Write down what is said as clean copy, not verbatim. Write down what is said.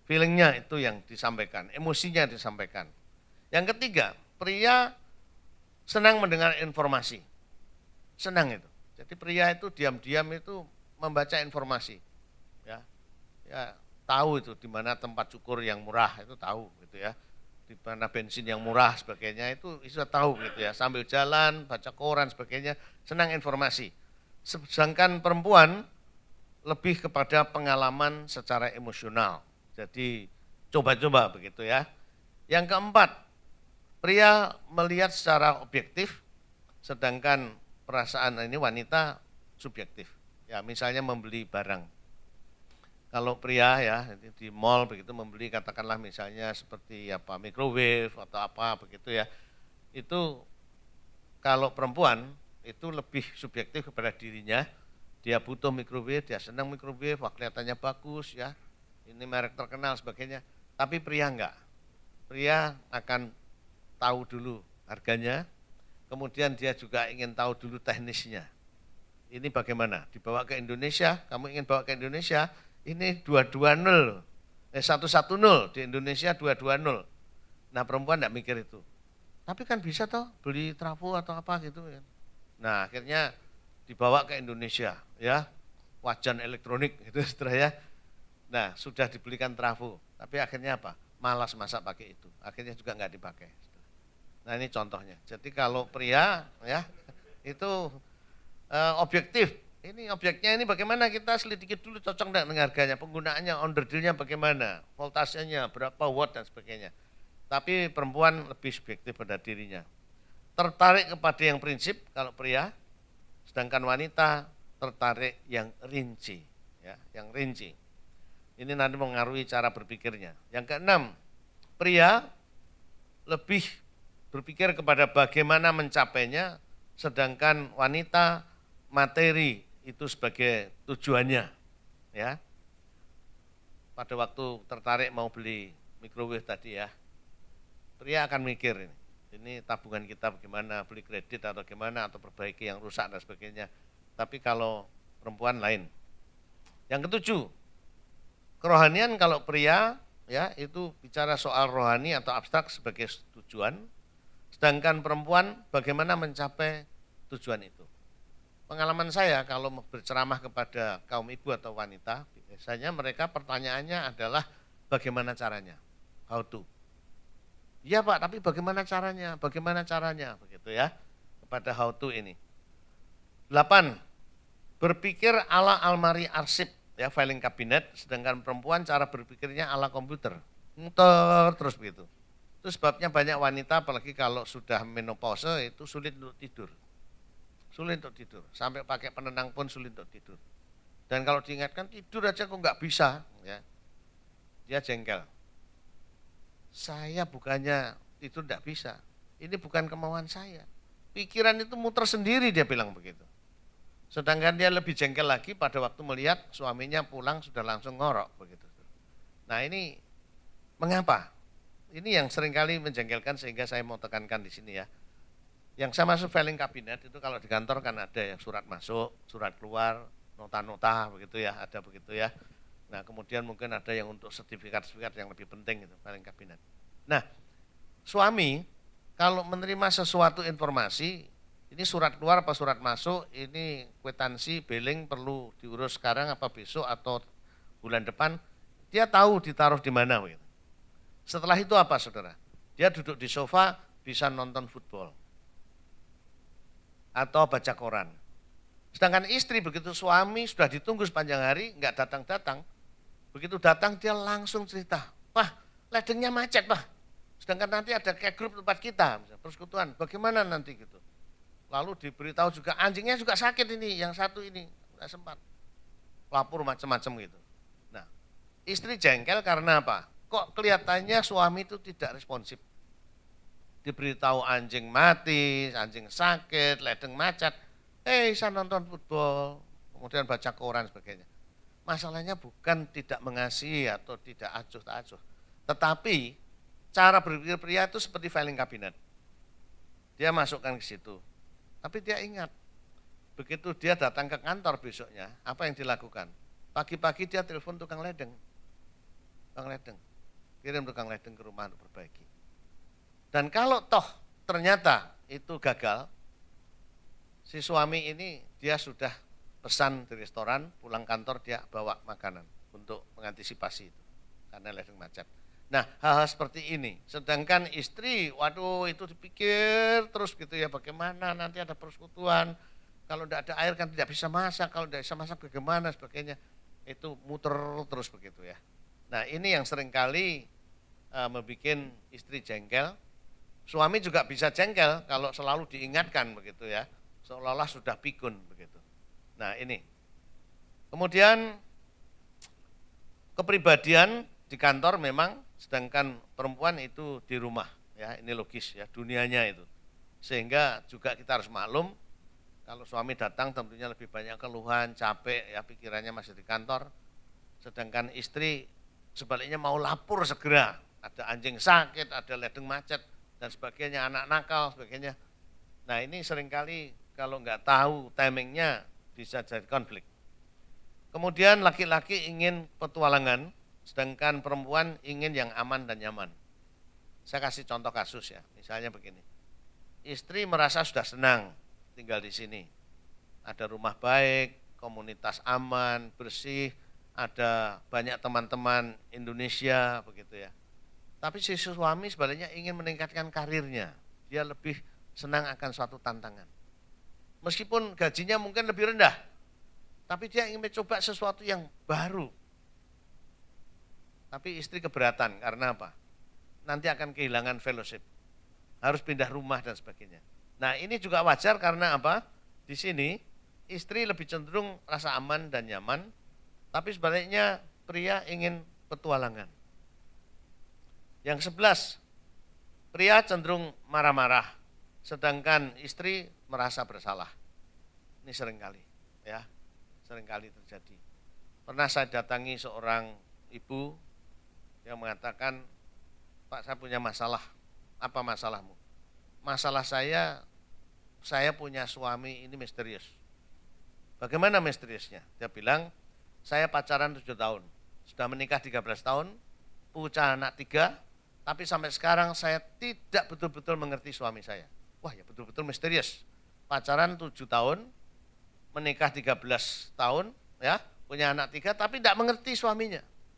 Feelingnya itu yang disampaikan, emosinya disampaikan. Yang ketiga, pria senang mendengar informasi. Senang itu. Jadi pria itu diam-diam itu membaca informasi. Ya, ya tahu itu di mana tempat cukur yang murah itu tahu gitu ya. Di mana bensin yang murah sebagainya itu bisa tahu gitu ya. Sambil jalan, baca koran sebagainya, senang informasi. Sedangkan perempuan lebih kepada pengalaman secara emosional. Jadi coba-coba begitu ya. Yang keempat, pria melihat secara objektif, sedangkan perasaan ini wanita subjektif. Ya, misalnya membeli barang. Kalau pria ya di mall begitu membeli katakanlah misalnya seperti apa microwave atau apa begitu ya. Itu kalau perempuan itu lebih subjektif kepada dirinya, dia butuh microwave, dia senang microwave, wah kelihatannya bagus ya, ini merek terkenal sebagainya. Tapi pria enggak, pria akan tahu dulu harganya, kemudian dia juga ingin tahu dulu teknisnya. Ini bagaimana, dibawa ke Indonesia, kamu ingin bawa ke Indonesia, ini 220, 110, di Indonesia 220. Nah perempuan enggak mikir itu. Tapi kan bisa toh beli trafo atau apa gitu ya. Nah akhirnya dibawa ke Indonesia ya, wajan elektronik gitu setelah ya. Nah sudah dibelikan trafo, tapi akhirnya apa? Malas masak pakai itu, akhirnya juga nggak dipakai. Nah ini contohnya. Jadi kalau pria ya itu objektif. Ini objeknya ini bagaimana kita selidiki dulu cocok enggak dengan harganya, penggunaannya, onderdilnya bagaimana, voltasenya, berapa watt dan sebagainya. Tapi perempuan lebih subjektif pada dirinya. Tertarik kepada yang prinsip kalau pria, sedangkan wanita tertarik yang rinci, ya, yang rinci. Ini nanti mengaruhi cara berpikirnya. Yang keenam, pria lebih berpikir kepada bagaimana mencapainya, sedangkan wanita materi itu sebagai tujuannya, ya. Pada waktu tertarik mau beli microwave tadi ya, pria akan mikir ini tabungan kita bagaimana, beli kredit atau gimana, atau perbaiki yang rusak dan sebagainya. Tapi kalau perempuan lain. Yang ketujuh, kerohanian kalau pria ya itu bicara soal rohani atau abstrak sebagai tujuan, sedangkan perempuan bagaimana mencapai tujuan itu. Pengalaman saya kalau berceramah kepada kaum ibu atau wanita, biasanya mereka pertanyaannya adalah bagaimana caranya, how to. Iya Pak, tapi bagaimana caranya? Bagaimana caranya? Begitu ya, kepada how to ini. 8. Berpikir ala almari arsip, ya filing kabinet, sedangkan perempuan cara berpikirnya ala komputer. Muter terus begitu. Itu sebabnya banyak wanita, apalagi kalau sudah menopause, itu sulit untuk tidur. Sulit untuk tidur, sampai pakai penenang pun sulit untuk tidur. Dan kalau diingatkan, tidur aja kok nggak bisa, ya dia jengkel. Saya bukannya itu tidak bisa, ini bukan kemauan saya. Pikiran itu muter sendiri dia bilang begitu. Sedangkan dia lebih jengkel lagi pada waktu melihat suaminya pulang sudah langsung ngorok begitu. Nah ini mengapa? Ini yang seringkali menjengkelkan sehingga saya mau tekankan di sini ya. Yang saya masuk filing kabinet itu kalau di kantor kan ada yang surat masuk, surat keluar, nota-nota begitu ya, ada begitu ya. Nah kemudian mungkin ada yang untuk sertifikat-sertifikat yang lebih penting itu filing kabinet. Nah suami kalau menerima sesuatu informasi, ini surat keluar apa surat masuk, ini kwitansi, billing perlu diurus sekarang apa besok atau bulan depan, dia tahu ditaruh di mana. Setelah itu apa saudara? Dia duduk di sofa bisa nonton football atau baca koran. Sedangkan istri begitu suami sudah ditunggu sepanjang hari, nggak datang-datang, begitu datang dia langsung cerita, "Wah, ledengnya macet, Pak. Sedangkan nanti ada kayak grup tempat kita, persekutuan, bagaimana nanti gitu." Lalu diberitahu juga anjingnya juga sakit ini, yang satu ini nggak sempat. Lapor macam-macam gitu. Nah, istri jengkel karena apa? Kok kelihatannya suami itu tidak responsif. Diberitahu anjing mati, anjing sakit, ledeng macet, saya nonton football, kemudian baca koran sebagainya. Masalahnya bukan tidak mengasihi atau tidak acuh tak acuh, tetapi cara berpikir pria itu seperti filing kabinet. Dia masukkan ke situ, tapi dia ingat, begitu dia datang ke kantor besoknya, apa yang dilakukan? Pagi-pagi dia telepon tukang tukang ledeng. Kirim tukang ledeng ke rumah untuk perbaiki. Dan kalau toh ternyata itu gagal, si suami ini dia sudah pesan di restoran, pulang kantor dia bawa makanan untuk mengantisipasi itu karena ledeng macet. Nah, hal-hal seperti ini. Sedangkan istri, waduh itu dipikir terus gitu ya, bagaimana nanti ada persekutuan, kalau tidak ada air kan tidak bisa masak, kalau tidak bisa masak bagaimana sebagainya. Itu muter terus begitu ya. Nah, ini yang seringkali membuat istri jengkel. Suami juga bisa jengkel kalau selalu diingatkan begitu ya, seolah-olah sudah pikun begitu. Nah ini, kemudian kepribadian di kantor memang, sedangkan perempuan itu di rumah ya, ini logis ya, dunianya itu. Sehingga juga kita harus maklum, kalau suami datang tentunya lebih banyak keluhan, capek ya, pikirannya masih di kantor. Sedangkan istri sebaliknya mau lapor segera, ada anjing sakit, ada ledeng macet, dan sebagainya, anak nakal, sebagainya. Nah ini seringkali kalau nggak tahu timingnya bisa jadi konflik. Kemudian laki-laki ingin petualangan, sedangkan perempuan ingin yang aman dan nyaman. Saya kasih contoh kasus ya, misalnya begini. Istri merasa sudah senang tinggal di sini. Ada rumah baik, komunitas aman, bersih, ada banyak teman-teman Indonesia begitu ya. Tapi si suami sebaliknya ingin meningkatkan karirnya. Dia lebih senang akan suatu tantangan. Meskipun gajinya mungkin lebih rendah, tapi dia ingin mencoba sesuatu yang baru. Tapi istri keberatan karena apa? Nanti akan kehilangan fellowship. Harus pindah rumah dan sebagainya. Nah, ini juga wajar karena apa? Di sini istri lebih cenderung rasa aman dan nyaman, tapi sebaliknya pria ingin petualangan. Yang 11, pria cenderung marah-marah, sedangkan istri merasa bersalah. Ini seringkali, ya, seringkali terjadi. Pernah saya datangi seorang ibu yang mengatakan, Pak saya punya masalah. Apa masalahmu? Masalah saya punya suami ini misterius. Bagaimana misteriusnya? Dia bilang, saya pacaran 7 tahun, sudah menikah 13 tahun, punya anak 3, tapi sampai sekarang saya tidak betul-betul mengerti suami saya. Wah ya betul-betul misterius. Pacaran 7 tahun, menikah 13 tahun, ya, punya anak 3, tapi tidak mengerti suaminya.